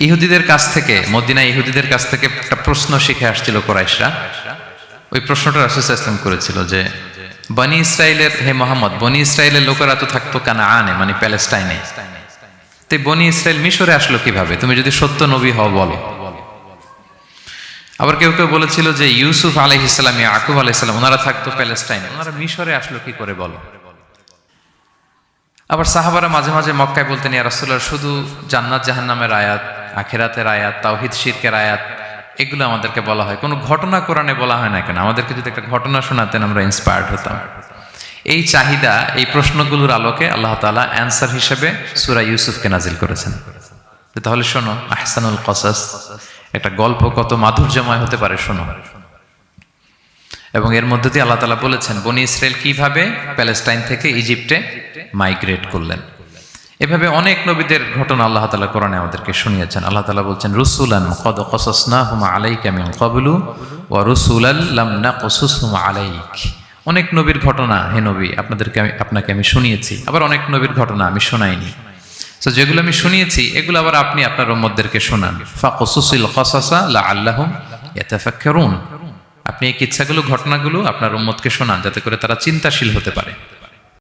ইহুদিদের কাছ থেকে, মদিনা ইহুদিদের কাছ থেকে একটা প্রশ্ন শিখে আসছিল কুরাইশরা। ওই প্রশ্নটা রাসূল সাল্লাল্লাহু আলাইহি ওয়াসাল্লাম করেছিল যে বনি ইসরাইলের, হে মোহাম্মদ, বনি ইসরাইলের লোকেরা তো থাকতো কানাআনে, মানে প্যালেস্টাইনে, তো বনি ইসরাইল মিশরে আসলো কিভাবে? তুমি যদি সত্য নবী হও বলো। আবার কেউ কেউ বলেছিল যে ইউসুফ আলাইহিস সালাম, ইয়াকুব আলাইহিস সালাম, ওনারা থাকতো প্যালেস্টাইনে, ওনারা মিশরে আসলো কি করে বলো। আবার সাহাবারা মাঝে মাঝে মক্কায় বলতেন, ইয়া রাসূলুল্লাহ, শুধু জান্নাত জাহান্নামের আয়াত, আখিরাতের আয়াত, তাওহীদ শিরকের আয়াত, এগুলো আমাদেরকে বলা হয়, কোনো ঘটনা কোরআনে বলা হয় না কেন? আমাদেরকে যদি একটা ঘটনা শোনাতেন আমরা ইন্সপায়ার্ড হতাম। এই চাহিদা, এই প্রশ্নগুলোর আলোকে আল্লাহ তাআলা অ্যানসার হিসেবে সূরা ইউসুফকে নাজিল করেছেন। তাহলে শোনো, আহসানুল কসাস, একটা গল্প কত মাধুর্যময় হতে পারে শোনো। এবং এর মধ্যে দিয়ে আল্লাহ তাআলা বলেছেন বনি ইসরাইল কিভাবে প্যালেস্টাইন থেকে ইজিপ্টে মাইগ্রেট করলেন। এভাবে অনেক নবীদের ঘটনা আল্লাহ তাআলা কোরআনে আমাদেরকে শুনিয়েছেন। আল্লাহ তাআলা বলছেন রুসুলান কদ কসাসনাহুম আলাইকা মিন ক্বাবলু ওয়া রুসুলাল লাম নাকসুসহুম আলাইক। অনেক নবীর ঘটনা হে নবী আপনাকে আমি শুনিয়েছি, আবার অনেক নবীর ঘটনা আমি শোনাইনি। তো যেগুলো আমি শুনিয়েছি এগুলো আবার আপনি আপনার উম্মতদেরকে শোনান। ফাকসুসিল কসাসা লাআল্লাহুম ইয়াতাফাক্কারুন। আপনি এই কিচ্ছাগুলো, ঘটনাগুলো আপনার উম্মতকে শোনান যাতে করে তারা চিন্তাশীল হতে পারে।